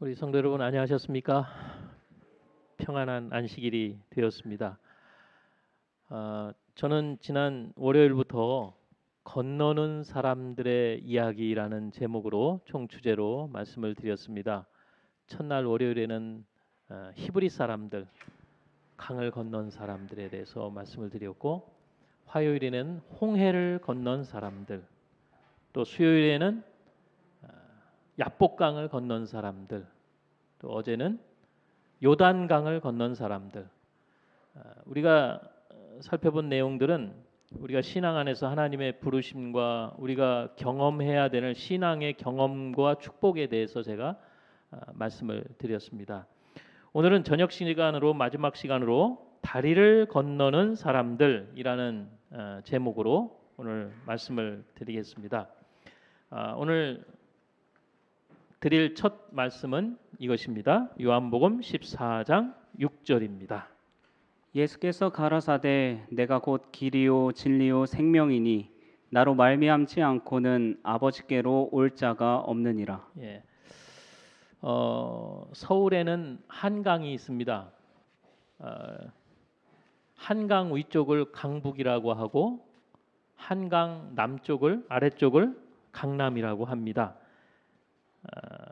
우리 성도 여러분 안녕하셨습니까? 평안한 안식일이 되었습니다. 저는 지난 월요일부터 건너는 사람들의 이야기라는 제목으로 총 주제로 말씀을 드렸습니다. 첫날 월요일에는 히브리 사람들, 강을 건넌 사람들에 대해서 말씀을 드렸고, 화요일에는 홍해를 건넌 사람들, 또 수요일에는 야복강을 건넌 사람들, 또 어제는 요단강을 건넌 사람들. 우리가 살펴본 내용들은 우리가 신앙 안에서 하나님의 부르심과 우리가 경험해야 되는 신앙의 경험과 축복에 대해서 제가 말씀을 드렸습니다. 오늘은 저녁 시간으로 마지막 시간으로 다리를 건너는 사람들이라는 제목으로 오늘 말씀을 드리겠습니다. 오늘 드릴 첫 말씀은 이것입니다. 요한복음 14장 6절입니다. 예수께서 가라사대 내가 곧 길이요 진리요 생명이니 나로 말미암지 않고는 아버지께로 올 자가 없느니라. 서울에는 한강이 있습니다. 한강 위쪽을 강북이라고 하고 한강 남쪽을 아래쪽을 강남이라고 합니다.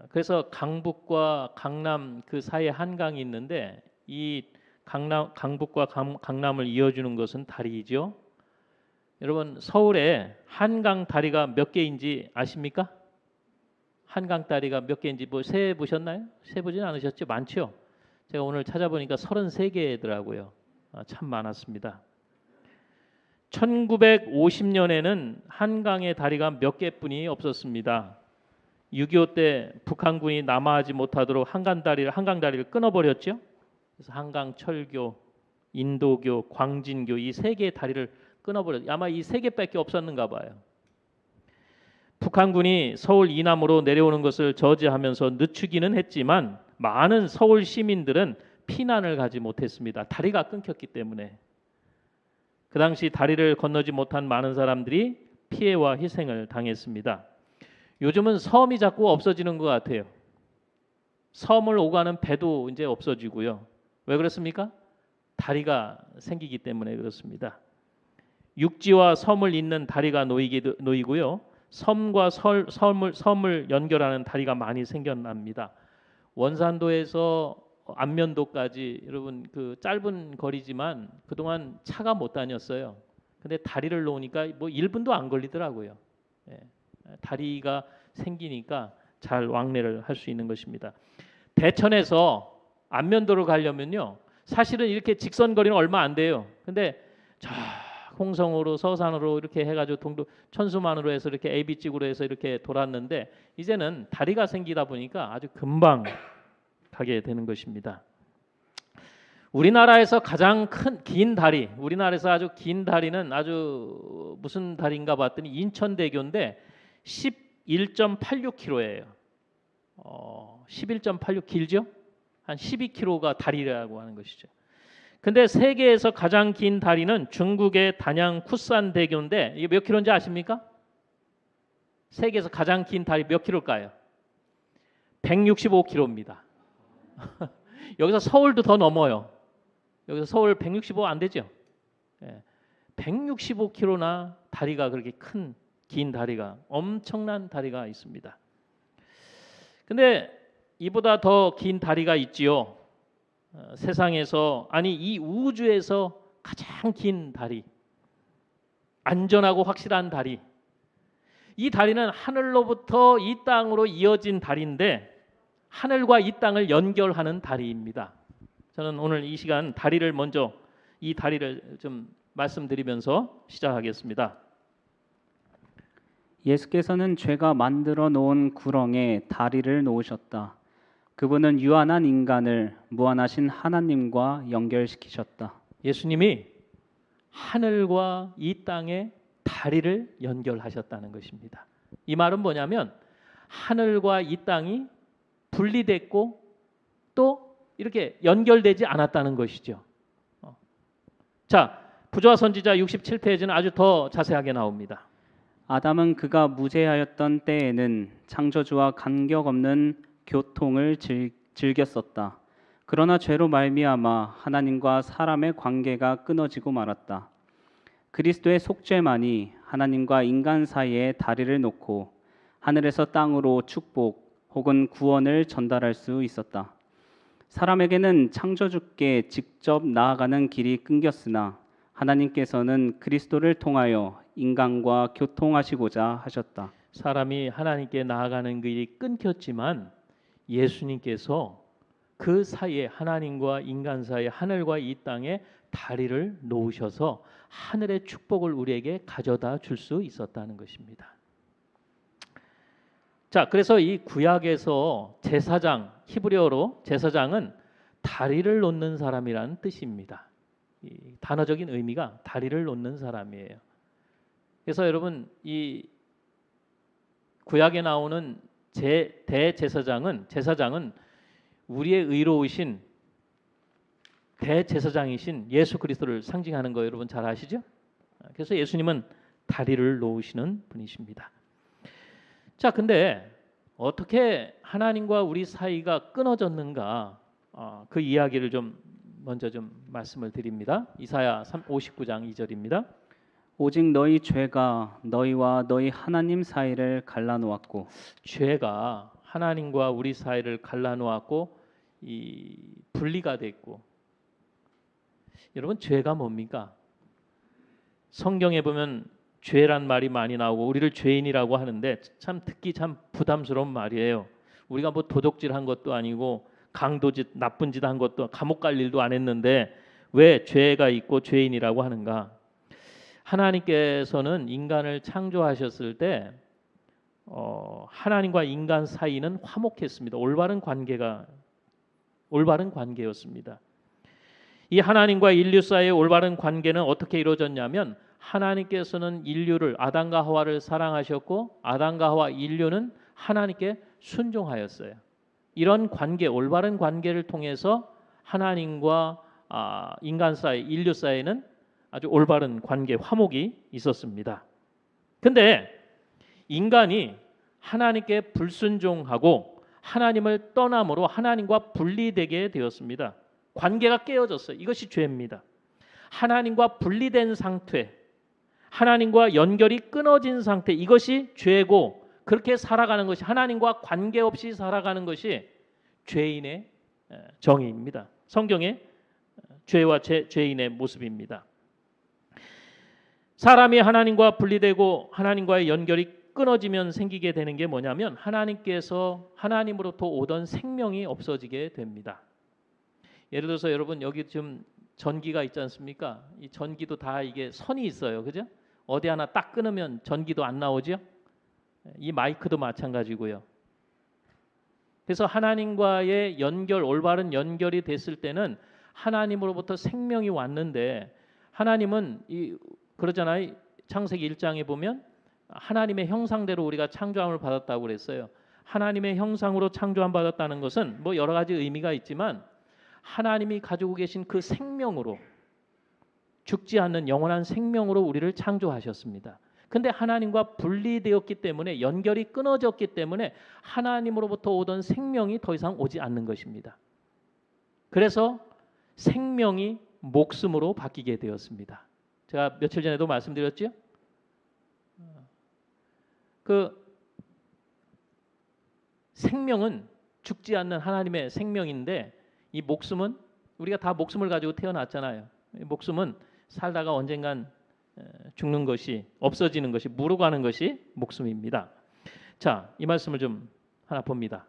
그래서 강북과 강남 그 사이에 한강이 있는데 이 강북과 강남을 이어주는 것은 다리이죠. 여러분 서울에 한강 다리가 몇 개인지 아십니까? 한강 다리가 몇 개인지 세 보셨나요? 세 보진 않으셨죠? 많죠. 제가 오늘 찾아보니까 33개더라고요. 참 많았습니다. 1950년에는 한강의 다리가 몇 개뿐이 없었습니다. 6.25 때 북한군이 남하하지 못하도록 한강 다리를 끊어버렸죠. 그래서 한강 철교, 인도교, 광진교 이 세 개의 다리를 끊어버렸죠. 아마 이 세 개밖에 없었는가 봐요. 북한군이 서울 이남으로 내려오는 것을 저지하면서 늦추기는 했지만 많은 서울 시민들은 피난을 가지 못했습니다. 다리가 끊겼기 때문에. 그 당시 다리를 건너지 못한 많은 사람들이 피해와 희생을 당했습니다. 요즘은 섬이 자꾸 없어지는 것 같아요. 섬을 오가는 배도 이제 없어지고요. 왜 그렇습니까? 다리가 생기기 때문에 그렇습니다. 육지와 섬을 잇는 다리가 놓이고요. 섬과 섬을 연결하는 다리가 많이 생겨납니다. 원산도에서 안면도까지 여러분 그 짧은 거리지만 그동안 차가 못 다녔어요. 근데 다리를 놓으니까 1분도 안 걸리더라고요. 다리가 생기니까 잘 왕래를 할 수 있는 것입니다. 대천에서 안면도로 가려면요, 사실은 이렇게 직선 거리는 얼마 안 돼요. 근데 저 홍성으로 서산으로 이렇게 해가지고 천수만으로 해서 이렇게 AB찍으로 해서 이렇게 돌았는데 이제는 다리가 생기다 보니까 아주 금방 가게 되는 것입니다. 우리나라에서 가장 긴 다리, 우리나라에서 아주 긴 다리는 아주 무슨 다리인가 봤더니 인천대교인데 11.86km예요. 11.86 길죠? 한 12km가 다리라고 하는 것이죠. 근데 세계에서 가장 긴 다리는 중국의 단양 쿠산 대교인데 이게 몇 킬로인지 아십니까? 세계에서 가장 긴 다리 몇 킬로일까요? 165km입니다. 여기서 서울도 더 넘어요. 여기서 서울 165 안 되죠? 165km나 다리가 그렇게 긴 다리가 엄청난 다리가 있습니다. 근데 이보다 더 긴 다리가 있지요. 세상에서 이 우주에서 가장 긴 다리, 안전하고 확실한 다리. 이 다리는 하늘로부터 이 땅으로 이어진 다리인데 하늘과 이 땅을 연결하는 다리입니다. 저는 오늘 이 시간 이 다리를 좀 말씀드리면서 시작하겠습니다. 예수께서는 죄가 만들어 놓은 구렁에 다리를 놓으셨다. 그분은 유한한 인간을 무한하신 하나님과 연결시키셨다. 예수님이 하늘과 이 땅의 다리를 연결하셨다는 것입니다. 이 말은 뭐냐면 하늘과 이 땅이 분리됐고 또 이렇게 연결되지 않았다는 것이죠. 자, 부조와 선지자 67페이지는 아주 더 자세하게 나옵니다. 아담은 그가 무죄하였던 때에는 창조주와 간격 없는 교통을 즐겼었다. 그러나 죄로 말미암아 하나님과 사람의 관계가 끊어지고 말았다. 그리스도의 속죄만이 하나님과 인간 사이에 다리를 놓고 하늘에서 땅으로 축복 혹은 구원을 전달할 수 있었다. 사람에게는 창조주께 직접 나아가는 길이 끊겼으나 하나님께서는 그리스도를 통하여 인간과 교통하시고자 하셨다. 사람이 하나님께 나아가는 길이 끊겼지만 예수님께서 그 사이에 하나님과 인간 사이에 하늘과 이 땅에 다리를 놓으셔서 하늘의 축복을 우리에게 가져다 줄 수 있었다는 것입니다. 자, 그래서 이 구약에서 제사장, 히브리어로 제사장은 다리를 놓는 사람이라는 뜻입니다. 이 단어적인 의미가 다리를 놓는 사람이에요. 그래서 여러분 이 구약에 나오는 대제사장은 우리의 의로우신 대제사장이신 예수 그리스도를 상징하는 거 여러분 잘 아시죠? 그래서 예수님은 다리를 놓으시는 분이십니다. 자, 근데 어떻게 하나님과 우리 사이가 끊어졌는가? 그 이야기를 먼저 말씀을 드립니다. 이사야 59장 2절입니다. 오직 너희 죄가 너희와 너희 하나님 사이를 갈라놓았고, 죄가 하나님과 우리 사이를 갈라놓았고 이 분리가 됐고. 여러분 죄가 뭡니까? 성경에 보면 죄란 말이 많이 나오고 우리를 죄인이라고 하는데 참 듣기 참 부담스러운 말이에요. 우리가 뭐 도둑질한 것도 아니고 강도짓 나쁜 짓 한 것도 감옥 갈 일도 안 했는데 왜 죄가 있고 죄인이라고 하는가? 하나님께서는 인간을 창조하셨을 때 하나님과 인간 사이는 화목했습니다. 올바른 관계였습니다. 이 하나님과 인류 사이의 올바른 관계는 어떻게 이루어졌냐면 하나님께서는 인류를 아담과 하와를 사랑하셨고 아담과 하와 인류는 하나님께 순종하였어요. 이런 관계, 올바른 관계를 통해서 하나님과 인간 사이, 인류 사이에는 아주 올바른 관계, 화목이 있었습니다. 근데 인간이 하나님께 불순종하고 하나님을 떠남으로 하나님과 분리되게 되었습니다. 관계가 깨어졌어요. 이것이 죄입니다. 하나님과 분리된 상태, 하나님과 연결이 끊어진 상태, 이것이 죄고 그렇게 살아가는 것이 하나님과 관계없이 살아가는 것이 죄인의 정의입니다. 성경의 죄와 죄인의 모습입니다. 사람이 하나님과 분리되고 하나님과의 연결이 끊어지면 생기게 되는 게 뭐냐면 하나님으로부터 오던 생명이 없어지게 됩니다. 예를 들어서 여러분 여기 지금 전기가 있지 않습니까? 이 전기도 다 이게 선이 있어요. 그죠? 어디 하나 딱 끊으면 전기도 안 나오죠? 이 마이크도 마찬가지고요. 그래서 하나님과의 올바른 연결이 됐을 때는 하나님으로부터 생명이 왔는데 하나님은 그러잖아요. 창세기 1장에 보면 하나님의 형상대로 우리가 창조함을 받았다고 그랬어요. 하나님의 형상으로 창조함 받았다는 것은 뭐 여러 가지 의미가 있지만 하나님이 가지고 계신 그 생명으로 죽지 않는 영원한 생명으로 우리를 창조하셨습니다. 근데 하나님과 분리되었기 때문에 연결이 끊어졌기 때문에 하나님으로부터 오던 생명이 더 이상 오지 않는 것입니다. 그래서 생명이 목숨으로 바뀌게 되었습니다. 제가 며칠 전에도 말씀드렸죠? 그 생명은 죽지 않는 하나님의 생명인데 이 목숨은 우리가 다 목숨을 가지고 태어났잖아요. 목숨은 살다가 언젠간 죽는 것이 없어지는 것이 무르가는 것이 목숨입니다. 자, 이 말씀을 좀 하나 봅니다.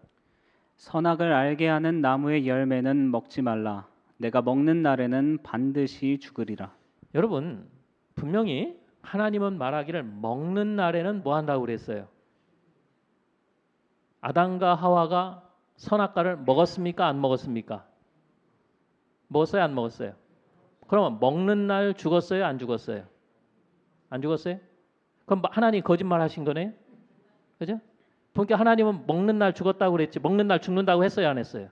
선악을 알게 하는 나무의 열매는 먹지 말라. 내가 먹는 날에는 반드시 죽으리라. 여러분 분명히 하나님은 말하기를 먹는 날에는 뭐 한다고 그랬어요? 아담과 하와가 선악과를 먹었습니까? 안 먹었습니까? 먹었어요? 안 먹었어요? 그러면 먹는 날 죽었어요? 안 죽었어요? 안 죽었어요? 그럼 하나님 거짓말 하신 거네요? 그죠? 그러니까 하나님은 먹는 날 죽었다고 그랬지 먹는 날 죽는다고 했어요? 안 했어요?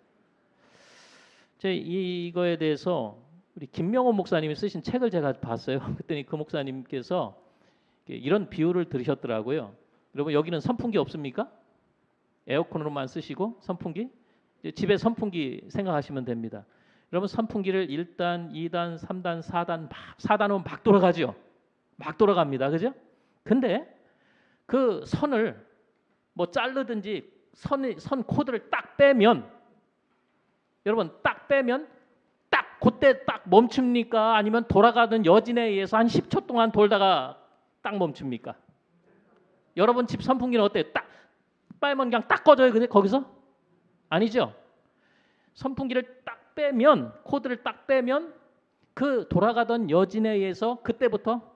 이거에 대해서 우리 김명호 목사님이 쓰신 책을 제가 봤어요. 그랬더니 그 목사님께서 이런 비유를 들으셨더라고요. 여러분 여기는 선풍기 없습니까? 에어컨으로만 쓰시고 선풍기, 집에 선풍기 생각하시면 됩니다. 여러분 선풍기를 1단, 2단, 3단, 4단 4단은 막 돌아가죠. 막 돌아갑니다. 그죠? 근데 그 선을 뭐 자르든지 선 코드를 딱 빼면 여러분 딱 빼면 딱 그때 딱 멈춥니까? 아니면 돌아가던 여진에 의해서 한 10초 동안 돌다가 딱 멈춥니까? 여러분 집 선풍기는 어때요? 딱 빨면 그냥 딱 꺼져요. 근데 거기서? 아니죠. 선풍기를 딱 빼면 코드를 딱 빼면 그 돌아가던 여진에 의해서 그때부터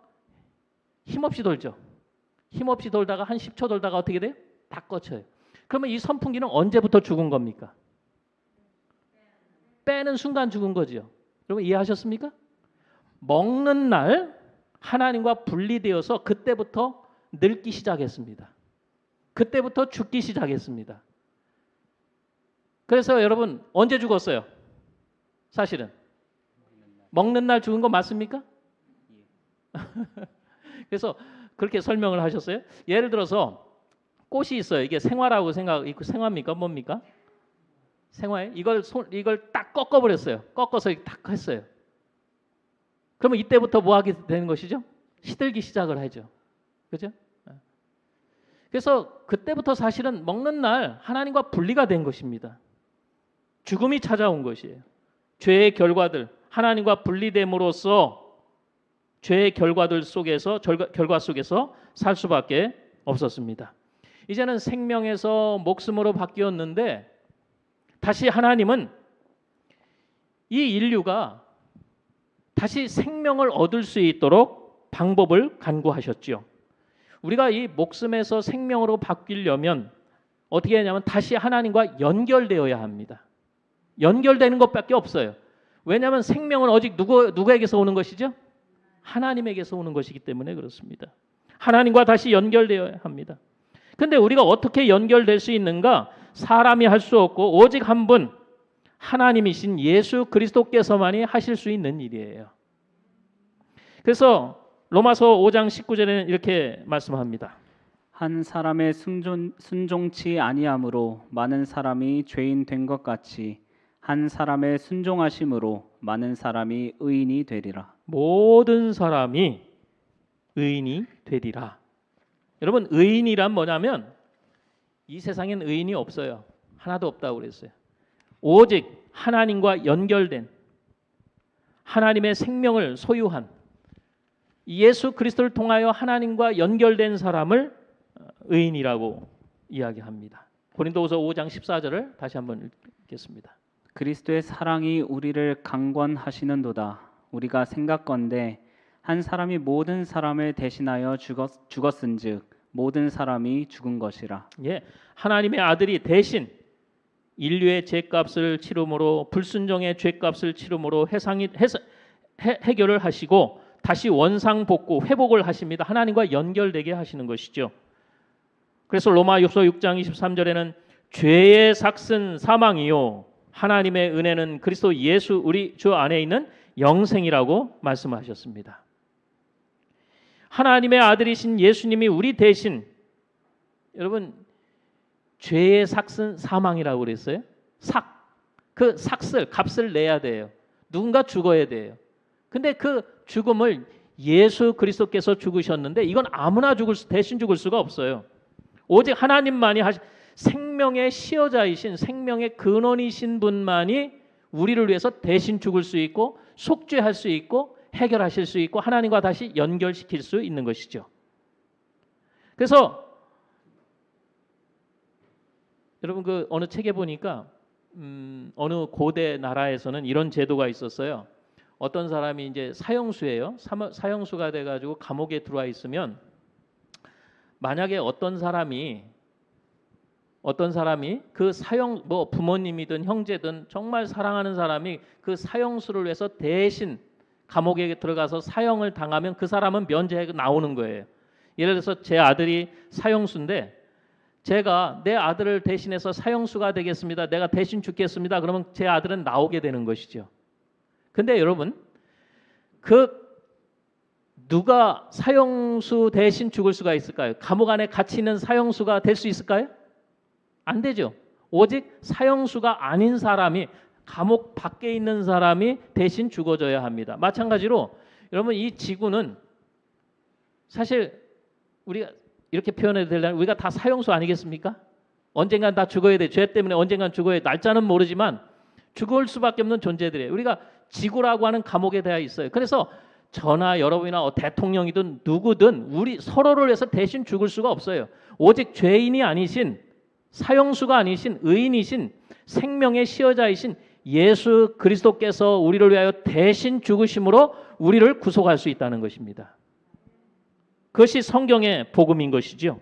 힘없이 돌죠. 힘없이 돌다가 한 10초 돌다가 어떻게 돼요? 다 꺼져요. 그러면 이 선풍기는 언제부터 죽은 겁니까? 빼는 순간 죽은 거죠. 여러분 이해하셨습니까? 먹는 날 하나님과 분리되어서 그때부터 늙기 시작했습니다. 그때부터 죽기 시작했습니다. 그래서 여러분 언제 죽었어요? 사실은 먹는 날 죽은 거 맞습니까? 그래서 그렇게 설명을 하셨어요. 예를 들어서 꽃이 있어요. 이게 생화라고 생화입니까? 뭡니까? 생화에 이걸 딱 꺾어버렸어요. 꺾어서 딱 했어요. 그러면 이때부터 뭐 하게 되는 것이죠? 시들기 시작을 하죠. 그죠? 그래서 그때부터 사실은 먹는 날 하나님과 분리가 된 것입니다. 죽음이 찾아온 것이에요. 죄의 결과들, 하나님과 분리됨으로써 죄의 결과 속에서 살 수밖에 없었습니다. 이제는 생명에서 목숨으로 바뀌었는데 다시 하나님은 이 인류가 다시 생명을 얻을 수 있도록 방법을 간구하셨지요. 우리가 이 목숨에서 생명으로 바뀌려면 어떻게 하냐면 다시 하나님과 연결되어야 합니다. 연결되는 것밖에 없어요. 왜냐하면 생명은 오직 누구에게서 오는 것이죠? 하나님에게서 오는 것이기 때문에 그렇습니다. 하나님과 다시 연결되어야 합니다. 근데 우리가 어떻게 연결될 수 있는가? 사람이 할 수 없고 오직 한 분 하나님이신 예수 그리스도께서만이 하실 수 있는 일이에요. 그래서 로마서 5장 19절에는 이렇게 말씀합니다. 한 사람의 순종치 아니함으로 많은 사람이 죄인 된 것 같이 한 사람의 순종하심으로 많은 사람이 의인이 되리라. 모든 사람이 의인이 되리라. 여러분 의인이란 뭐냐면 이 세상엔 의인이 없어요. 하나도 없다고 그랬어요. 오직 하나님과 연결된 하나님의 생명을 소유한 예수 그리스도를 통하여 하나님과 연결된 사람을 의인이라고 이야기합니다. 고린도후서 5장 14절을 다시 한번 읽겠습니다. 그리스도의 사랑이 우리를 강권하시는도다. 우리가 생각건대 한 사람이 모든 사람을 대신하여 죽었은즉 모든 사람이 죽은 것이라. 예, 하나님의 아들이 대신 인류의 죄값을 치름으로 불순종의 죄값을 치름으로 해결을 하시고 다시 원상복구 회복을 하십니다. 하나님과 연결되게 하시는 것이죠. 그래서 로마서 6장 23절에는 죄의 삭은 사망이요 하나님의 은혜는 그리스도 예수 우리 주 안에 있는 영생이라고 말씀하셨습니다. 하나님의 아들이신 예수님이 우리 대신 여러분 죄의 삭은 사망이라고 그랬어요. 그 값을 내야 돼요. 누군가 죽어야 돼요. 근데 그 죽음을 예수 그리스도께서 죽으셨는데 이건 아무나 대신 죽을 수가 없어요. 오직 하나님만이 생명의 시효자이신 생명의 근원이신 분만이 우리를 위해서 대신 죽을 수 있고 속죄할 수 있고 해결하실 수 있고 하나님과 다시 연결시킬 수 있는 것이죠. 그래서 여러분 그 어느 책에 보니까 어느 고대 나라에서는 이런 제도가 있었어요. 어떤 사람이 이제 사형수예요. 사형수가 돼가지고 감옥에 들어와 있으면 만약에 어떤 사람이 그 부모님이든 형제든 정말 사랑하는 사람이 그 사형수를 위해서 대신 감옥에 들어가서 사형을 당하면 그 사람은 면제해 나오는 거예요. 예를 들어서 제 아들이 사형수인데 제가 내 아들을 대신해서 사형수가 되겠습니다. 내가 대신 죽겠습니다. 그러면 제 아들은 나오게 되는 것이죠. 근데 여러분 누가 사형수 대신 죽을 수가 있을까요? 감옥 안에 갇혀 있는 사형수가 될 수 있을까요? 안 되죠. 오직 사형수가 아닌 사람이, 감옥 밖에 있는 사람이 대신 죽어줘야 합니다. 마찬가지로 여러분, 이 지구는 사실 우리가 이렇게 표현해도 되려면 우리가 다 사형수 아니겠습니까? 언젠간 다 죽어야 돼. 죄 때문에 언젠간 죽어야 돼. 날짜는 모르지만 죽을 수밖에 없는 존재들이에요. 우리가 지구라고 하는 감옥에 대해 있어요. 그래서 저나 여러분이나 대통령이든 누구든 우리 서로를 위해서 대신 죽을 수가 없어요. 오직 죄인이 아니신, 사형수가 아니신, 의인이신, 생명의 시여자이신 예수 그리스도께서 우리를 위하여 대신 죽으심으로 우리를 구속할 수 있다는 것입니다. 그것이 성경의 복음인 것이죠.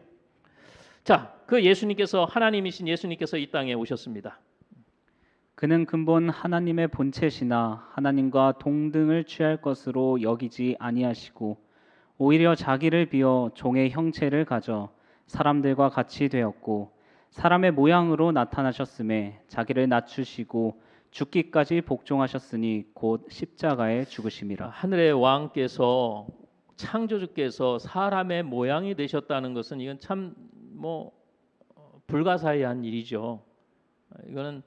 자, 그 예수님께서, 하나님이신 예수님께서 이 땅에 오셨습니다. 그는 근본 하나님의 본체시나 하나님과 동등을 취할 것으로 여기지 아니하시고 오히려 자기를 비어 종의 형체를 가져 사람들과 같이 되었고 사람의 모양으로 나타나셨음에 자기를 낮추시고 죽기까지 복종하셨으니 곧 십자가에 죽으심이라. 하늘의 왕께서, 창조주께서 사람의 모양이 되셨다는 것은 이건 참 불가사의한 일이죠. 이거는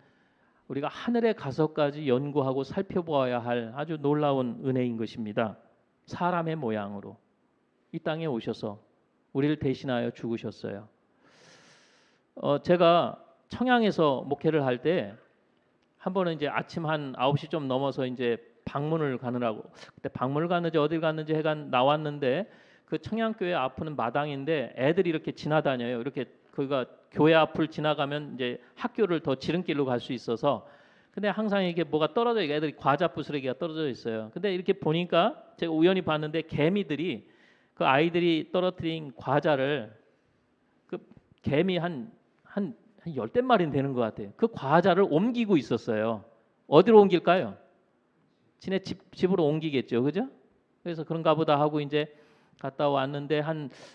우리가 하늘에 가서까지 연구하고 살펴보아야 할 아주 놀라운 은혜인 것입니다. 사람의 모양으로 이 땅에 오셔서 우리를 대신하여 죽으셨어요. 제가 청양에서 목회를 할 때 한 번은 이제 아침 한 9시 좀 넘어서 이제 방문을 가느라고, 그때 방문을 갔는지 어딜 갔는지 해간 나왔는데 그 청양교회 앞은 마당인데 애들이 이렇게 지나다녀요. 이렇게 그가 교회 앞을 지나가면 이제 학교를 더 지름길로 갈 수 있어서, 근데 항상 이게 뭐가 떨어져 있고 애들이 과자 부스러기가 떨어져 있어요. 근데 이렇게 보니까 제가 우연히 봤는데 개미들이 그 아이들이 떨어뜨린 과자를, 그 개미 한 10댓마리는 되는 것 같아요. 그 과자를 옮기고 있었어요. 어디로 옮길까요? 지네 집으로 옮기겠죠. 그죠? 그래서 그런가 보다 하고 이제 갔다 왔는데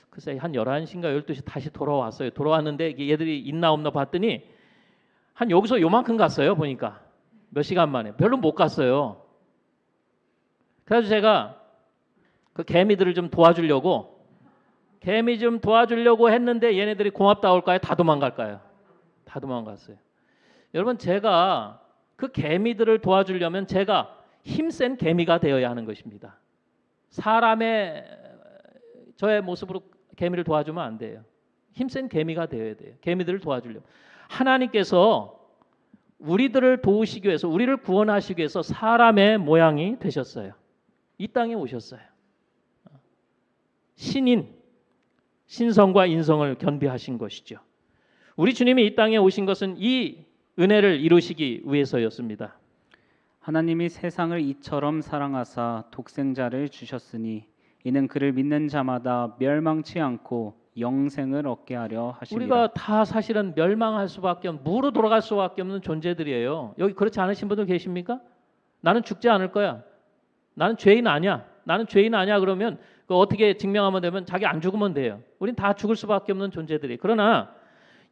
글쎄 한 11시인가 12시 다시 돌아왔어요. 돌아왔는데 얘들이 있나 없나 봤더니 한 여기서 요만큼 갔어요. 보니까 몇 시간 만에. 별로 못 갔어요. 그래서 제가 그 개미들을 좀 도와주려고 했는데 얘네들이 고맙다 올까요? 다 도망갈까요? 다 도망갔어요. 여러분, 제가 그 개미들을 도와주려면 제가 힘센 개미가 되어야 하는 것입니다. 사람의 저의 모습으로 개미를 도와주면 안 돼요. 힘센 개미가 되어야 돼요. 개미들을 도와주려면. 하나님께서 우리들을 도우시기 위해서, 우리를 구원하시기 위해서 사람의 모양이 되셨어요. 이 땅에 오셨어요. 신성과 인성을 겸비하신 것이죠. 우리 주님이 이 땅에 오신 것은 이 은혜를 이루시기 위해서였습니다. 하나님이 세상을 이처럼 사랑하사 독생자를 주셨으니 이는 그를 믿는 자마다 멸망치 않고 영생을 얻게 하려 하심이라. 우리가 다 사실은 멸망할 수밖에 없는, 무로 돌아갈 수밖에 없는 존재들이에요. 여기 그렇지 않으신 분들 계십니까? 나는 죽지 않을 거야. 나는 죄인 아니야. 그러면 그 어떻게 증명하면 되면 자기 안 죽으면 돼요. 우린 다 죽을 수밖에 없는 존재들이. 그러나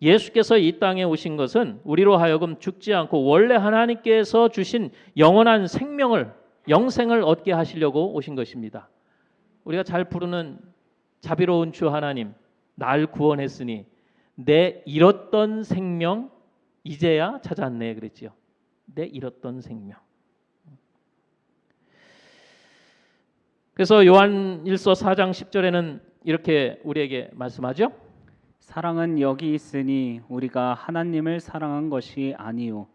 예수께서 이 땅에 오신 것은 우리로 하여금 죽지 않고 원래 하나님께서 주신 영원한 생명을, 영생을 얻게 하시려고 오신 것입니다. 우리가 잘 부르는 자비로운 주 하나님, 날 구원했으니 내 잃었던 생명 이제야 찾았네 그랬지요. 내 잃었던 생명. 그래서 요한일서 4장 10절에는 이렇게 우리에게 말씀하죠. 사랑은 여기 있으니 우리가 하나님을 사랑한 것이 아니요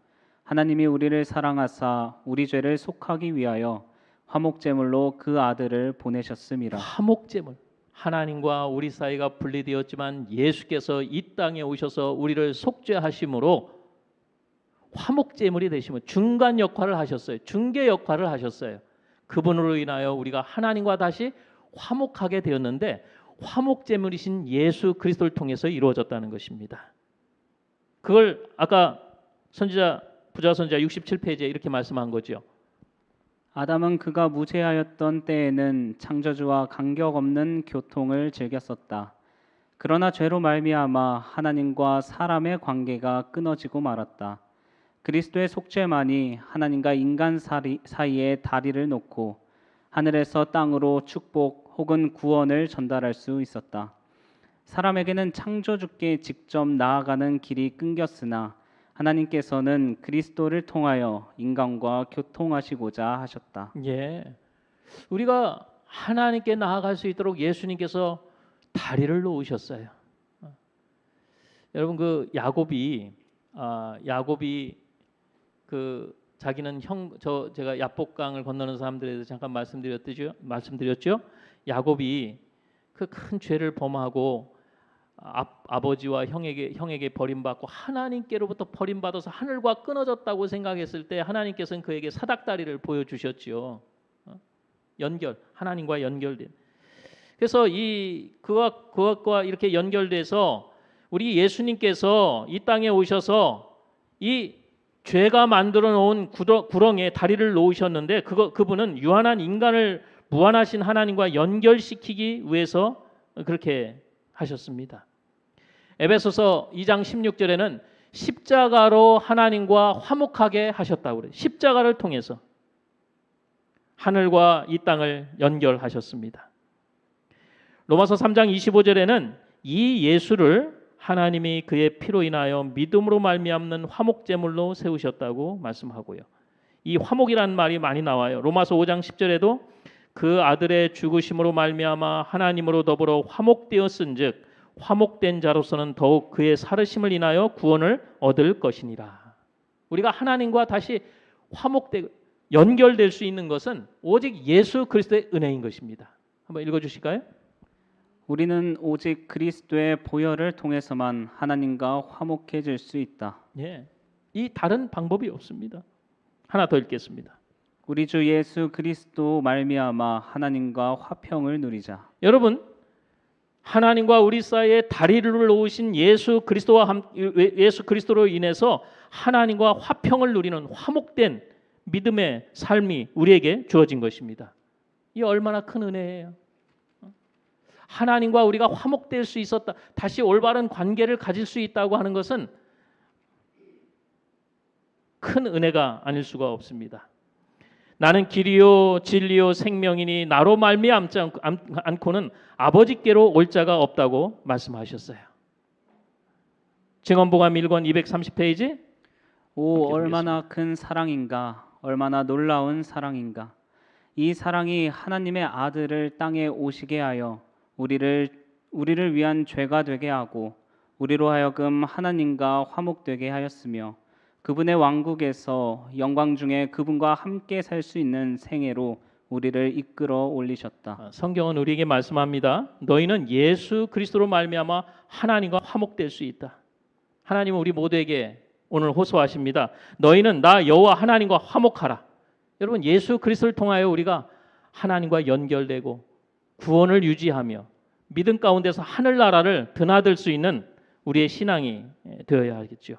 하나님이 우리를 사랑하사 우리 죄를 속하기 위하여 화목제물로 그 아들을 보내셨음이라. 화목제물. 하나님과 우리 사이가 분리되었지만 예수께서 이 땅에 오셔서 우리를 속죄하심으로 화목제물이 되시면 중간 역할을 하셨어요. 중개 역할을 하셨어요. 그분으로 인하여 우리가 하나님과 다시 화목하게 되었는데 화목제물이신 예수 그리스도를 통해서 이루어졌다는 것입니다. 그걸 아까 부자선지자 67페이지에 이렇게 말씀한 거죠. 아담은 그가 무죄하였던 때에는 창조주와 간격 없는 교통을 즐겼었다. 그러나 죄로 말미암아 하나님과 사람의 관계가 끊어지고 말았다. 그리스도의 속죄만이 하나님과 인간 사이에 다리를 놓고 하늘에서 땅으로 축복 혹은 구원을 전달할 수 있었다. 사람에게는 창조주께 직접 나아가는 길이 끊겼으나 하나님께서는 그리스도를 통하여 인간과 교통하시고자 하셨다. 예. 우리가 하나님께 나아갈 수 있도록 예수님께서 다리를 놓으셨어요. 여러분 그 야곱이 그 자기는 제가 야복강을 건너는 사람들에 대해서 잠깐 말씀드렸죠. 야곱이 그 큰 죄를 범하고 아버지와 형에게 버림받고 하나님께로부터 버림받아서 하늘과 끊어졌다고 생각했을 때 하나님께서는 그에게 사닥다리를 보여주셨지요. 하나님과 연결된. 그래서 그것과 이렇게 연결돼서 우리 예수님께서 이 땅에 오셔서 이 죄가 만들어 놓은 구렁에 다리를 놓으셨는데 그분은 유한한 인간을 무한하신 하나님과 연결시키기 위해서 그렇게 하셨습니다. 에베소서 2장 16절에는 십자가로 하나님과 화목하게 하셨다고 그래요. 십자가를 통해서 하늘과 이 땅을 연결하셨습니다. 로마서 3장 25절에는 이 예수를 하나님이 그의 피로 인하여 믿음으로 말미암는 화목제물로 세우셨다고 말씀하고요. 이 화목이라는 말이 많이 나와요. 로마서 5장 10절에도 그 아들의 죽으심으로 말미암아 하나님으로 더불어 화목되었은즉 화목된 자로서는 더욱 그의 살으심을 인하여 구원을 얻을 것이니라. 우리가 하나님과 다시 연결될 수 있는 것은 오직 예수 그리스도의 은혜인 것입니다. 한번 읽어주실까요? 우리는 오직 그리스도의 보혈을 통해서만 하나님과 화목해질 수 있다. 예, 이 다른 방법이 없습니다. 하나 더 읽겠습니다. 우리 주 예수 그리스도 말미암아 하나님과 화평을 누리자. 여러분, 하나님과 우리 사이에 다리를 놓으신 예수 그리스도로 인해서 하나님과 화평을 누리는 화목된 믿음의 삶이 우리에게 주어진 것입니다. 이 얼마나 큰 은혜예요. 하나님과 우리가 화목될 수 있었다, 다시 올바른 관계를 가질 수 있다고 하는 것은 큰 은혜가 아닐 수가 없습니다. 나는 길이요 진리요 생명이니 나로 말미암지 않고는 아버지께로 올 자가 없다고 말씀하셨어요. 증언복음 1권 230페이지. 오 얼마나 큰 사랑인가, 얼마나 놀라운 사랑인가. 이 사랑이 하나님의 아들을 땅에 오시게 하여 우리를 위한 죄가 되게 하고 우리로 하여금 하나님과 화목되게 하였으며 그분의 왕국에서 영광 중에 그분과 함께 살 수 있는 생애로 우리를 이끌어 올리셨다. 성경은 우리에게 말씀합니다. 너희는 예수 그리스도로 말미암아 하나님과 화목될 수 있다. 하나님은 우리 모두에게 오늘 호소하십니다. 너희는 나 여호와 하나님과 화목하라. 여러분, 예수 그리스도를 통하여 우리가 하나님과 연결되고 구원을 유지하며 믿음 가운데서 하늘나라를 드나들 수 있는 우리의 신앙이 되어야 하겠죠.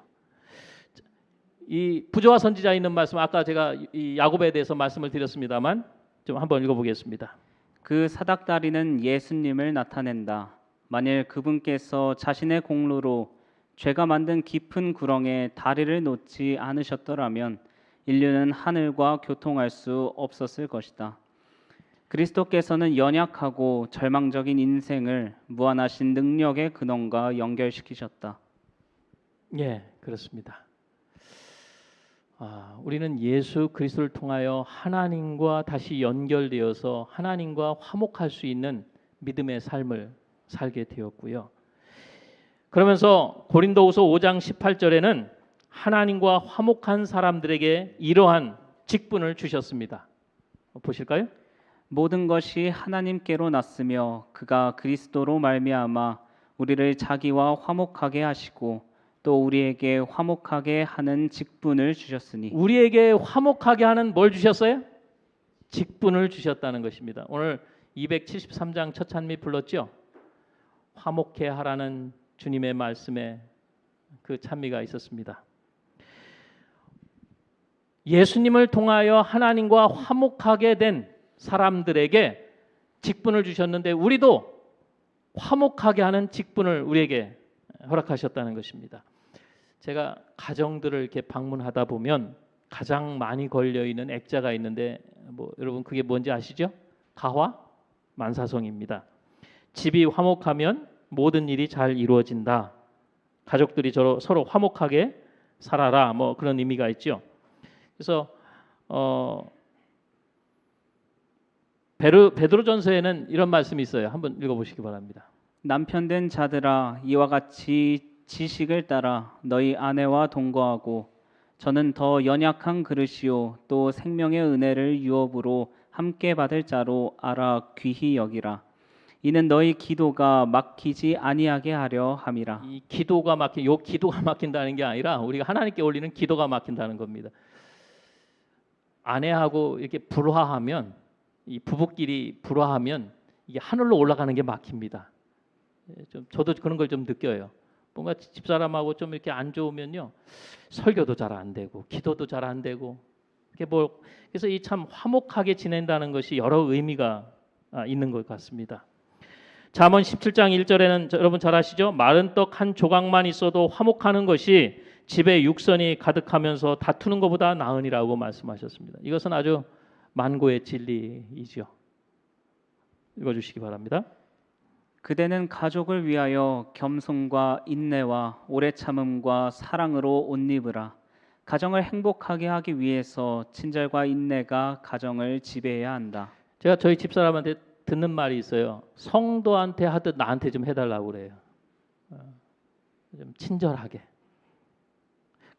이 부조와 선지자 있는 말씀, 아까 제가 이 야곱에 대해서 말씀을 드렸습니다만 좀 한번 읽어보겠습니다. 그 사닥다리는 예수님을 나타낸다. 만일 그분께서 자신의 공로로 죄가 만든 깊은 구렁에 다리를 놓지 않으셨더라면 인류는 하늘과 교통할 수 없었을 것이다. 그리스도께서는 연약하고 절망적인 인생을 무한하신 능력의 근원과 연결시키셨다. 예, 그렇습니다. 우리는 예수 그리스도를 통하여 하나님과 다시 연결되어서 하나님과 화목할 수 있는 믿음의 삶을 살게 되었고요. 그러면서 고린도후서 5장 18절에는 하나님과 화목한 사람들에게 이러한 직분을 주셨습니다. 보실까요? 모든 것이 하나님께로 났으며 그가 그리스도로 말미암아 우리를 자기와 화목하게 하시고 또 우리에게 화목하게 하는 직분을 주셨으니. 우리에게 화목하게 하는 뭘 주셨어요? 직분을 주셨다는 것입니다. 오늘 273장 첫 찬미 불렀죠? 화목해 하라는 주님의 말씀에 그 찬미가 있었습니다. 예수님을 통하여 하나님과 화목하게 된 사람들에게 직분을 주셨는데 우리도 화목하게 하는 직분을 우리에게 허락하셨다는 것입니다. 제가 가정들을 이렇게 방문하다 보면 가장 많이 걸려 있는 액자가 있는데 여러분 그게 뭔지 아시죠? 가화 만사성입니다. 집이 화목하면 모든 일이 잘 이루어진다. 가족들이 서로 화목하게 살아라. 뭐 그런 의미가 있죠. 그래서 베드로전서에는 이런 말씀이 있어요. 한번 읽어보시기 바랍니다. 남편 된 자들아 이와 같이 지식을 따라 너희 아내와 동거하고 저는 더 연약한 그릇이요 또 생명의 은혜를 유업으로 함께 받을 자로 알아 귀히 여기라. 이는 너희 기도가 막히지 아니하게 하려 함이라. 이 기도가 막힌다는 게 아니라 우리가 하나님께 올리는 기도가 막힌다는 겁니다. 아내하고 이렇게 불화하면, 이 부부끼리 불화하면 이게 하늘로 올라가는 게 막힙니다. 저도 그런 걸 좀 느껴요. 뭔가 집사람하고 좀 이렇게 안 좋으면요, 설교도 잘 안 되고 기도도 잘 안 되고, 그래서 이 참 화목하게 지낸다는 것이 여러 의미가 있는 것 같습니다. 잠언 17장 1절에는 여러분 잘 아시죠? 마른 떡 한 조각만 있어도 화목하는 것이 집에 육선이 가득하면서 다투는 것보다 나으니라고 말씀하셨습니다. 이것은 아주 만고의 진리이죠. 읽어주시기 바랍니다. 그대는 가족을 위하여 겸손과 인내와 오래 참음과 사랑으로 옷 입으라. 가정을 행복하게 하기 위해서 친절과 인내가 가정을 지배해야 한다. 제가 저희 집사람한테 듣는 말이 있어요. 성도한테 하듯 나한테 좀 해달라고 그래요. 좀 친절하게.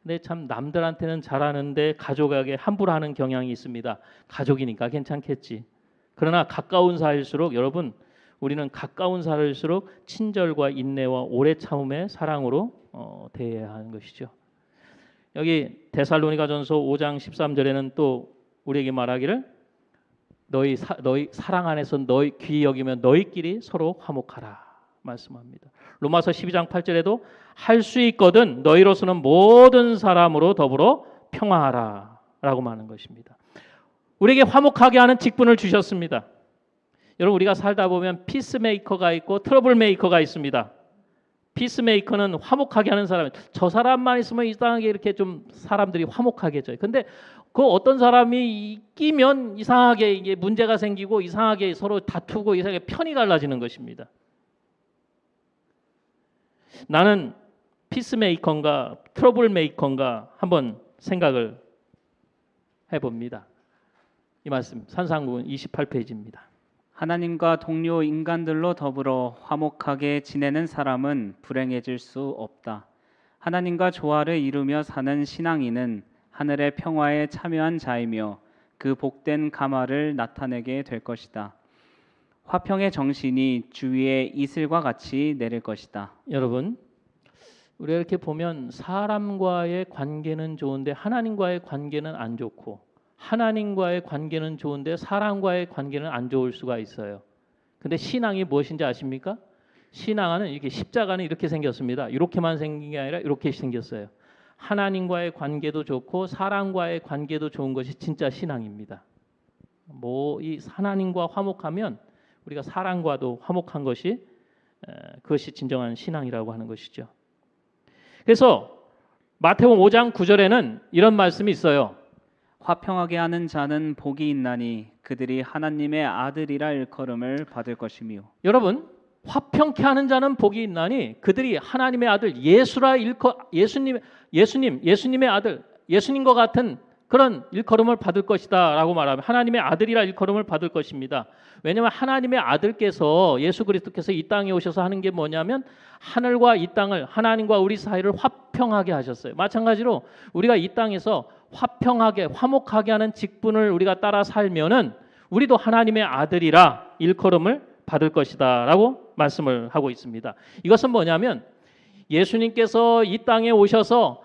근데 참 남들한테는 잘하는데 가족에게 함부로 하는 경향이 있습니다. 가족이니까 괜찮겠지. 그러나 가까운 사이일수록 여러분, 우리는 가까운 사이일수록 친절과 인내와 오래 참음의 사랑으로 대해야 하는 것이죠. 여기 데살로니가전서 5장 13절에는 또 우리에게 말하기를 너희 사랑 안에서 너희 귀히 여기면 너희끼리 서로 화목하라 말씀합니다. 로마서 12장 8절에도 할 수 있거든 너희로서는 모든 사람으로 더불어 평화하라 라고 말하는 것입니다. 우리에게 화목하게 하는 직분을 주셨습니다. 여러분, 우리가 살다 보면 피스메이커가 있고 트러블 메이커가 있습니다. 피스메이커는 화목하게 하는 사람, 저 사람만 있으면 이상하게 이렇게 좀 사람들이 화목하게 해져요. 근데 그 어떤 사람이 끼면 이상하게 이게 문제가 생기고 이상하게 서로 다투고 이상하게 편이 갈라지는 것입니다. 나는 피스메이커인가 트러블 메이커인가 한번 생각을 해봅니다. 이 말씀 산상군 28페이지입니다. 하나님과 동료 인간들로 더불어 화목하게 지내는 사람은 불행해질 수 없다. 하나님과 조화를 이루며 사는 신앙인은 하늘의 평화에 참여한 자이며 그 복된 감화를 나타내게 될 것이다. 화평의 정신이 주위에 이슬과 같이 내릴 것이다. 여러분, 우리가 이렇게 보면 사람과의 관계는 좋은데 하나님과의 관계는 안 좋고, 하나님과의 관계는 좋은데 사람과의 관계는 안 좋을 수가 있어요. 근데 신앙이 무엇인지 아십니까? 신앙은 이렇게 십자가는 이렇게 생겼습니다. 이렇게만 생긴 게 아니라 이렇게 생겼어요. 하나님과의 관계도 좋고 사람과의 관계도 좋은 것이 진짜 신앙입니다. 이 하나님과 화목하면 우리가 사람과도 화목한 것이 그것이 진정한 신앙이라고 하는 것이죠. 그래서 마태복음 5장 9절에는 이런 말씀이 있어요. 화평하게 하는 자는 복이 있나니 그들이 하나님의 아들이라 일컬음을 받을 것이며. 여러분, 화평케 하는 자는 복이 있나니 그들이 하나님의 아들 예수님의 아들, 예수님과 같은 그런 일컬음을 받을 것이다라고 말하면 하나님의 아들이라 일컬음을 받을 것입니다. 왜냐하면 하나님의 아들께서 예수 그리스도께서 이 땅에 오셔서 하는 게 뭐냐면 하늘과 이 땅을, 하나님과 우리 사이를 화평하게 하셨어요. 마찬가지로 우리가 이 땅에서 화평하게 화목하게 하는 직분을 우리가 따라 살면은 우리도 하나님의 아들이라 일컬음을 받을 것이다라고 말씀을 하고 있습니다. 이것은 뭐냐면 예수님께서 이 땅에 오셔서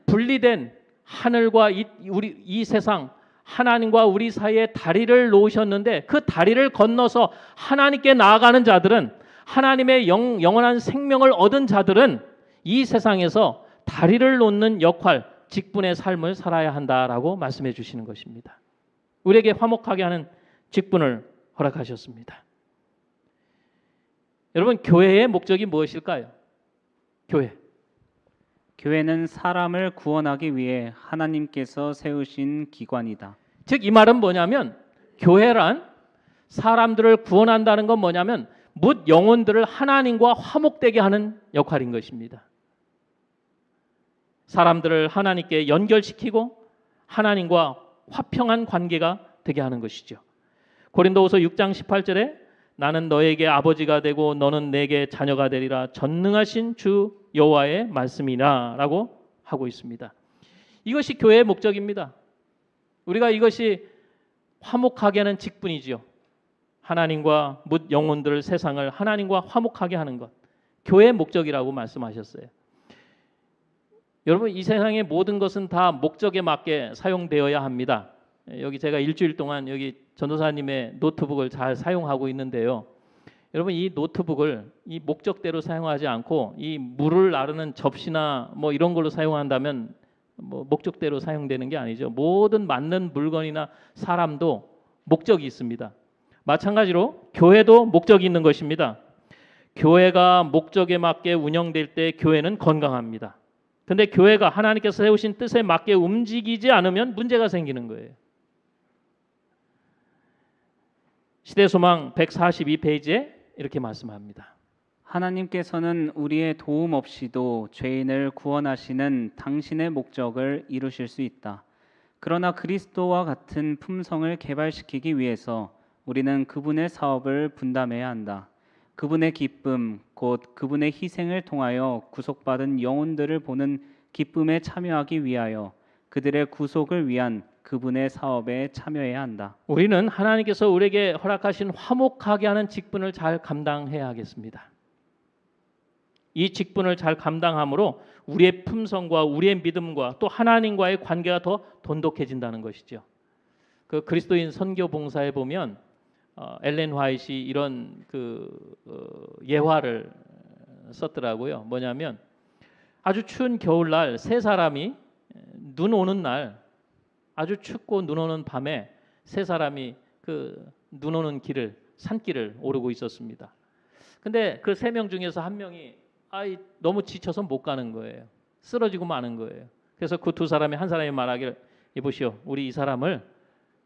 분리된 하늘과 이 세상, 하나님과 우리 사이에 다리를 놓으셨는데 그 다리를 건너서 하나님께 나아가는 자들은, 하나님의 영원한 생명을 얻은 자들은 이 세상에서 다리를 놓는 역할, 직분의 삶을 살아야 한다라고 말씀해 주시는 것입니다. 우리에게 화목하게 하는 직분을 허락하셨습니다. 여러분, 교회의 목적이 무엇일까요? 교회는 사람을 구원하기 위해 하나님께서 세우신 기관이다. 즉 이 말은 뭐냐면 교회란, 사람들을 구원한다는 건 뭐냐면 뭇 영혼들을 하나님과 화목되게 하는 역할인 것입니다. 사람들을 하나님께 연결시키고 하나님과 화평한 관계가 되게 하는 것이죠. 고린도후서 6장 18절에 나는 너에게 아버지가 되고 너는 내게 자녀가 되리라 전능하신 주 여호와의 말씀이나라고 하고 있습니다. 이것이 교회의 목적입니다. 우리가 이것이 화목하게 하는 직분이지요. 하나님과 뭇 영혼들 세상을 하나님과 화목하게 하는 것, 교회의 목적이라고 말씀하셨어요. 여러분, 이 세상의 모든 것은 다 목적에 맞게 사용되어야 합니다. 여기 제가 일주일 동안 여기 전도사님의 노트북을 잘 사용하고 있는데요. 여러분, 이 노트북을 이 목적대로 사용하지 않고 이 물을 나르는 접시나 뭐 이런 걸로 사용한다면 뭐 목적대로 사용되는 게 아니죠. 모든 맞는 물건이나 사람도 목적이 있습니다. 마찬가지로 교회도 목적이 있는 것입니다. 교회가 목적에 맞게 운영될 때 교회는 건강합니다. 근데 교회가 하나님께서 세우신 뜻에 맞게 움직이지 않으면 문제가 생기는 거예요. 시대소망 142페이지에 이렇게 말씀합니다. 하나님께서는 우리의 도움 없이도 죄인을 구원하시는 당신의 목적을 이루실 수 있다. 그러나 그리스도와 같은 품성을 개발시키기 위해서 우리는 그분의 사업을 분담해야 한다. 그분의 기쁨, 곧 그분의 희생을 통하여 구속받은 영혼들을 보는 기쁨에 참여하기 위하여 그들의 구속을 위한 그분의 사업에 참여해야 한다. 우리는 하나님께서 우리에게 허락하신 화목하게 하는 직분을 잘 감당해야 하겠습니다. 이 직분을 잘 감당함으로 우리의 품성과 우리의 믿음과 또 하나님과의 관계가 더 돈독해진다는 것이죠. 그 그리스도인 선교 봉사에 보면 엘렌 화이트이 이런 예화를 썼더라고요. 뭐냐면 아주 추운 겨울날 세 사람이 눈 오는 날 아주 춥고 눈 오는 밤에 세 사람이 그 눈 오는 길을 산길을 오르고 있었습니다. 근데 그 세 명 중에서 한 명이 너무 지쳐서 못 가는 거예요. 쓰러지고 마는 거예요. 그래서 그 두 사람이 한 사람이 말하기를 이보시오, 우리 이 사람을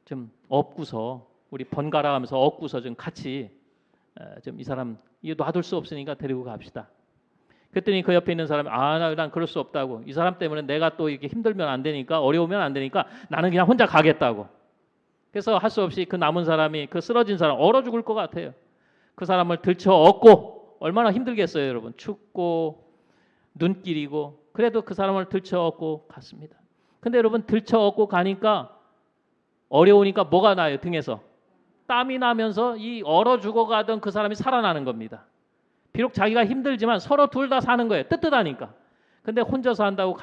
좀 업고서 우리 번갈아 가면서 업고서 좀 같이 좀 이 사람 이거 놔둘 수 없으니까 데리고 갑시다. 그랬더니 그 옆에 있는 사람이 난 그럴 수 없다고. 이 사람 때문에 내가 또 이렇게 힘들면 안 되니까 어려우면 안 되니까 나는 그냥 혼자 가겠다고. 그래서 할 수 없이 그 남은 사람이 그 쓰러진 사람 얼어 죽을 것 같아요. 그 사람을 들쳐 업고 얼마나 힘들겠어요, 여러분. 춥고 눈길이고 그래도 그 사람을 들쳐 업고 갔습니다. 근데 여러분 들쳐 업고 가니까 어려우니까 뭐가 나요? 등에서 땀이 나면서 이 얼어 죽어가던 그 사람이 살아나는 겁니다. 비록 자기가 힘들지만 서로 둘 다 사는 거예요. 뜨뜻하니까. 근데 혼자서 한다고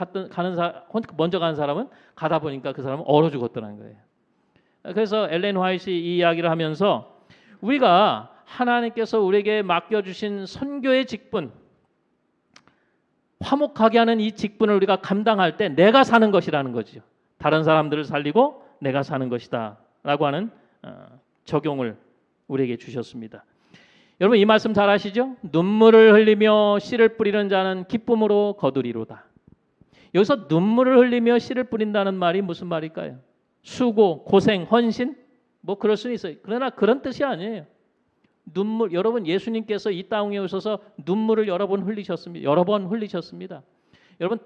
먼저 가는 사람은 가다 보니까 그 사람은 얼어 죽었다는 거예요. 그래서 엘렌 화이트이 이 이야기를 하면서 우리가 하나님께서 우리에게 맡겨주신 선교의 직분, 화목하게 하는 이 직분을 우리가 감당할 때 내가 사는 것이라는 거죠. 다른 사람들을 살리고 내가 사는 것이다 라고 하는 적용을 우리에게 주셨습니다. 여러분 이 말씀 잘 아시죠? 눈물을 흘리며 씨를 뿌리는 자는 기쁨으로 거두리로다. 여기서 눈물을 흘리며 씨를 뿌린다는 말이 무슨 말일까요? 수고, 고생, 헌신? 뭐 그럴 수는 있어요. 그러나 그런 뜻이 아니에요. 눈물, 여러분 예수님께서 이 땅에 오셔서 눈물을 여러 번 흘리셨습니다. 여러분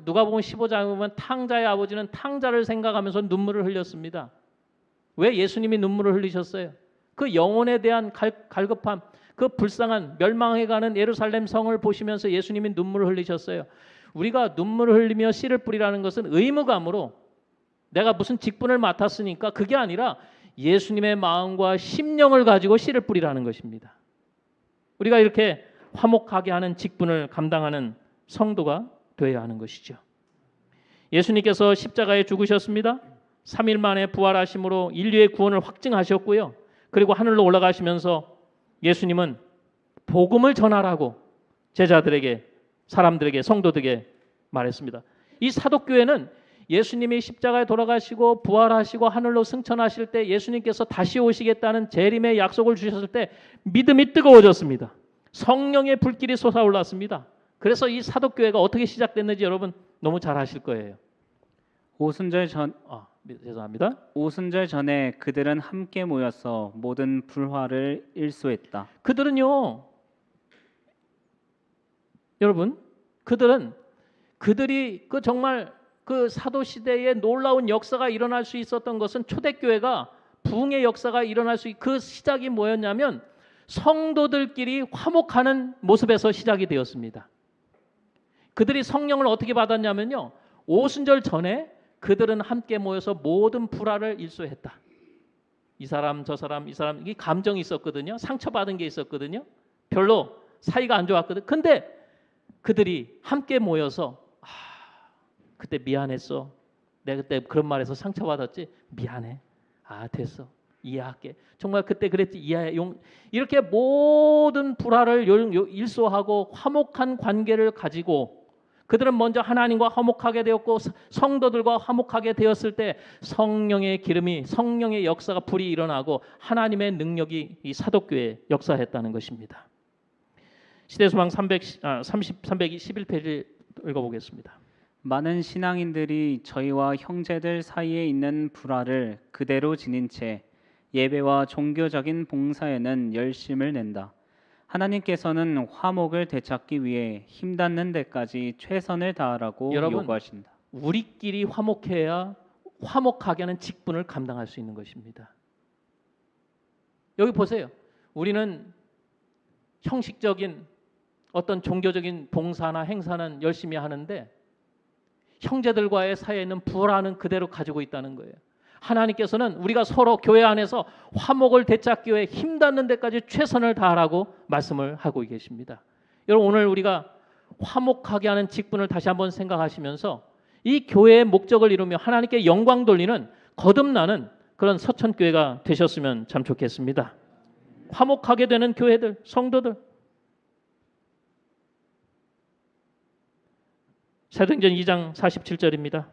누가복음 15장에 보면 탕자의 아버지는 탕자를 생각하면서 눈물을 흘렸습니다. 왜 예수님이 눈물을 흘리셨어요? 그 영혼에 대한 갈급함, 그 불쌍한 멸망해가는 예루살렘 성을 보시면서 예수님이 눈물을 흘리셨어요. 우리가 눈물을 흘리며 씨를 뿌리라는 것은 의무감으로 내가 무슨 직분을 맡았으니까 그게 아니라 예수님의 마음과 심령을 가지고 씨를 뿌리라는 것입니다. 우리가 이렇게 화목하게 하는 직분을 감당하는 성도가 되어야 하는 것이죠. 예수님께서 십자가에 죽으셨습니다. 3일 만에 부활하심으로 인류의 구원을 확증하셨고요. 그리고 하늘로 올라가시면서 예수님은 복음을 전하라고 제자들에게, 사람들에게, 성도들에게 말했습니다. 이 사도교회는 예수님이 십자가에 돌아가시고 부활하시고 하늘로 승천하실 때 예수님께서 다시 오시겠다는 재림의 약속을 주셨을 때 믿음이 뜨거워졌습니다. 성령의 불길이 솟아올랐습니다. 그래서 이 사도교회가 어떻게 시작됐는지 여러분 너무 잘 아실 거예요. 오순절 전 죄송합니다. 오순절 전에 그들은 함께 모여서 모든 불화를 일소했다. 그들은요, 여러분, 그들이 그 정말 그 사도 시대에 놀라운 역사가 일어날 수 있었던 것은 초대교회가 부흥의 역사가 일어날 그 시작이 뭐였냐면 성도들끼리 화목하는 모습에서 시작이 되었습니다. 그들이 성령을 어떻게 받았냐면요, 오순절 전에 그들은 함께 모여서 모든 불화를 일소했다. 이 사람 저 사람 이 사람, 이 감정이 있었거든요. 상처받은 게 있었거든요. 별로 사이가 안 좋았거든. 근데 그들이 함께 모여서 그때 미안했어. 내가 그때 그런 말해서 상처받았지. 미안해. 됐어. 이해할게. 정말 그때 그랬지. 이해해. 이렇게 모든 불화를 일소하고 화목한 관계를 가지고 그들은 먼저 하나님과 화목하게 되었고 성도들과 화목하게 되었을 때 성령의 기름이, 성령의 역사가, 불이 일어나고 하나님의 능력이 이 사도교회에 역사했다는 것입니다. 시대소망 321페이지 읽어보겠습니다. 많은 신앙인들이 저희와 형제들 사이에 있는 불화를 그대로 지닌 채 예배와 종교적인 봉사에는 열심을 낸다. 하나님께서는 화목을 되찾기 위해 힘닿는 데까지 최선을 다하라고 요구하신다. 우리끼리 화목해야 화목하게 하는 직분을 감당할 수 있는 것입니다. 여기 보세요. 우리는 형식적인 어떤 종교적인 봉사나 행사는 열심히 하는데 형제들과의 사이에는 불화는 그대로 가지고 있다는 거예요. 하나님께서는 우리가 서로 교회 안에서 화목을 되찾기 위해 힘닿는 데까지 최선을 다하라고 말씀을 하고 계십니다. 여러분, 오늘 우리가 화목하게 하는 직분을 다시 한번 생각하시면서 이 교회의 목적을 이루며 하나님께 영광 돌리는 거듭나는 그런 서천교회가 되셨으면 참 좋겠습니다. 화목하게 되는 교회들, 성도들. 사도행전 2장 47절입니다.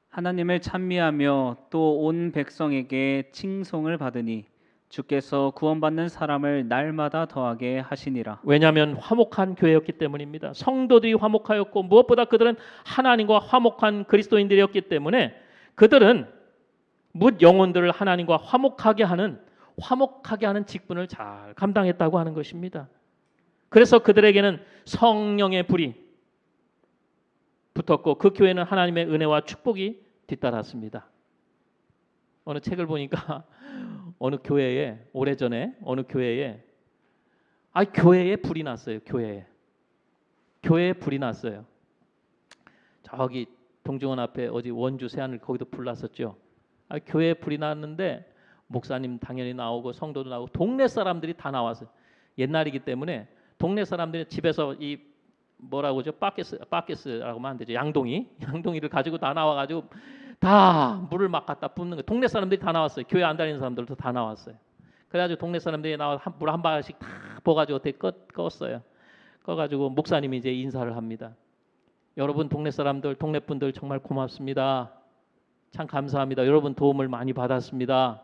하나님을 찬미하며 또 온 백성에게 칭송을 받으니 주께서 구원받는 사람을 날마다 더하게 하시니라. 왜냐하면 화목한 교회였기 때문입니다. 성도들이 화목하였고 무엇보다 그들은 하나님과 화목한 그리스도인들이었기 때문에 그들은 뭇 영혼들을 하나님과 화목하게 하는 직분을 잘 감당했다고 하는 것입니다. 그래서 그들에게는 성령의 불이 붙었고 그 교회는 하나님의 은혜와 축복이 뒤따랐습니다. 어느 책을 보니까 어느 교회에 오래전에 어느 교회에 교회에 불이 났어요. 교회에 불이 났어요. 저기 동중원 앞에 어디 원주 세안을 거기도 불 났었죠. 교회에 불이 났는데 목사님 당연히 나오고 성도도 나오고 동네 사람들이 다 나왔어요. 옛날이기 때문에 동네 사람들이 집에서 이 뭐라고 하죠? 바켓스라고 하면 안 되죠. 양동이를 가지고 다 나와가지고 다 물을 막 갖다 붓는 거예요. 동네 사람들이 다 나왔어요. 교회 안 다니는 사람들도 다 나왔어요. 그래가지고 동네 사람들이 나와 물 한 바가지씩 다 부어가지고 어떻게 껐어요. 꺼가지고 목사님이 이제 인사를 합니다. 여러분 동네 사람들, 동네 분들 정말 고맙습니다. 참 감사합니다. 여러분 도움을 많이 받았습니다.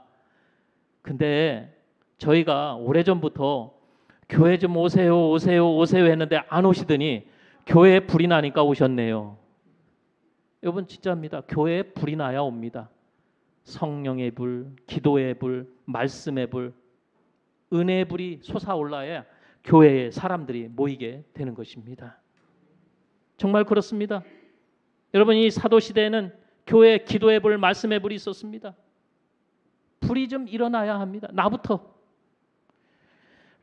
근데 저희가 오래전부터 교회 좀 오세요 했는데 안 오시더니 교회에 불이 나니까 오셨네요. 여러분 진짜입니다. 교회에 불이 나야 옵니다. 성령의 불, 기도의 불, 말씀의 불, 은혜의 불이 솟아올라야 교회에 사람들이 모이게 되는 것입니다. 정말 그렇습니다. 여러분 이 사도시대에는 교회 기도의 불, 말씀의 불이 있었습니다. 불이 좀 일어나야 합니다. 나부터.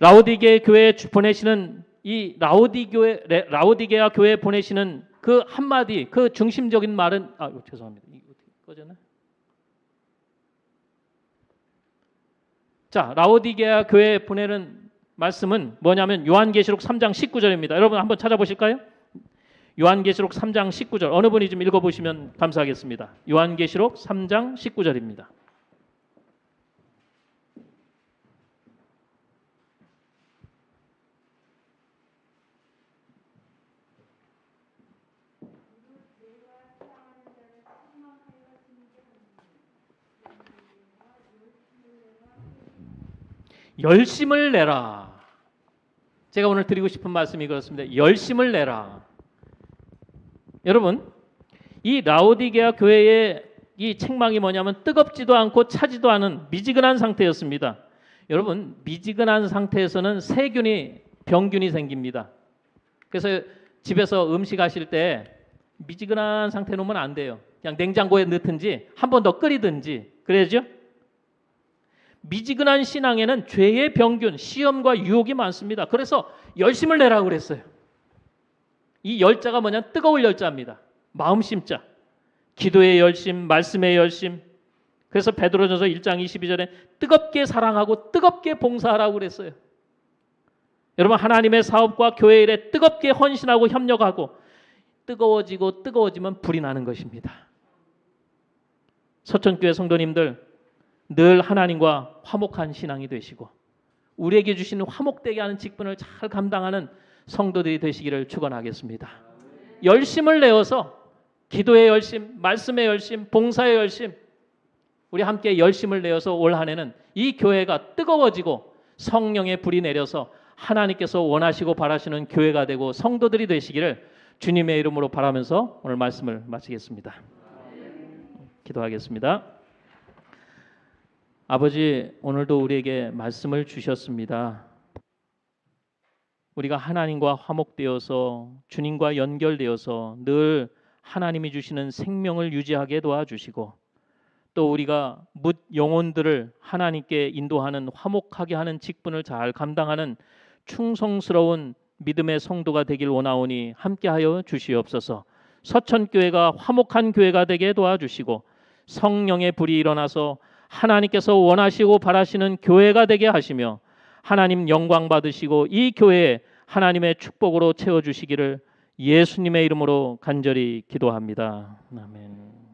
라오디게 교회에 보내시는 이 라오디게아 교회에 보내시는 그 한마디, 그 중심적인 말은 죄송합니다. 이거 어떻게 꺼졌나? 자, 라오디게아 교회에 보내는 말씀은 뭐냐면 요한계시록 3장 19절입니다. 여러분 한번 찾아보실까요? 요한계시록 3장 19절. 어느 분이 좀 읽어보시면 감사하겠습니다. 요한계시록 3장 19절입니다. 열심을 내라. 제가 오늘 드리고 싶은 말씀이 그렇습니다. 열심을 내라. 여러분, 이 라오디게아 교회에 이 책망이 뭐냐면 뜨겁지도 않고 차지도 않은 미지근한 상태였습니다. 여러분, 미지근한 상태에서는 세균이 병균이 생깁니다. 그래서 집에서 음식 하실 때 미지근한 상태 놓으면 안 돼요. 그냥 냉장고에 넣든지 한 번 더 끓이든지 그래야죠. 미지근한 신앙에는 죄의 병균, 시험과 유혹이 많습니다. 그래서 열심을 내라고 그랬어요. 이 열자가 뭐냐? 뜨거울 열자입니다. 마음심자. 기도의 열심, 말씀의 열심. 그래서 베드로전서 1장 22절에 뜨겁게 사랑하고 뜨겁게 봉사하라고 그랬어요. 여러분, 하나님의 사업과 교회 일에 뜨겁게 헌신하고 협력하고 뜨거워지고 뜨거워지면 불이 나는 것입니다. 서천교회 성도님들 늘 하나님과 화목한 신앙이 되시고 우리에게 주시는 화목되게 하는 직분을 잘 감당하는 성도들이 되시기를 축원하겠습니다. 열심을 내어서 기도의 열심, 말씀의 열심, 봉사의 열심, 우리 함께 열심을 내어서 올 한 해는 이 교회가 뜨거워지고 성령의 불이 내려서 하나님께서 원하시고 바라시는 교회가 되고 성도들이 되시기를 주님의 이름으로 바라면서 오늘 말씀을 마치겠습니다. 기도하겠습니다. 아버지, 오늘도 우리에게 말씀을 주셨습니다. 우리가 하나님과 화목되어서 주님과 연결되어서 늘 하나님이 주시는 생명을 유지하게 도와주시고 또 우리가 뭇 영혼들을 하나님께 인도하는 화목하게 하는 직분을 잘 감당하는 충성스러운 믿음의 성도가 되길 원하오니 함께하여 주시옵소서. 서천교회가 화목한 교회가 되게 도와주시고 성령의 불이 일어나서 하나님께서 원하시고 바라시는 교회가 되게 하시며 하나님 영광 받으시고 이 교회에 하나님의 축복으로 채워주시기를 예수님의 이름으로 간절히 기도합니다. 아멘.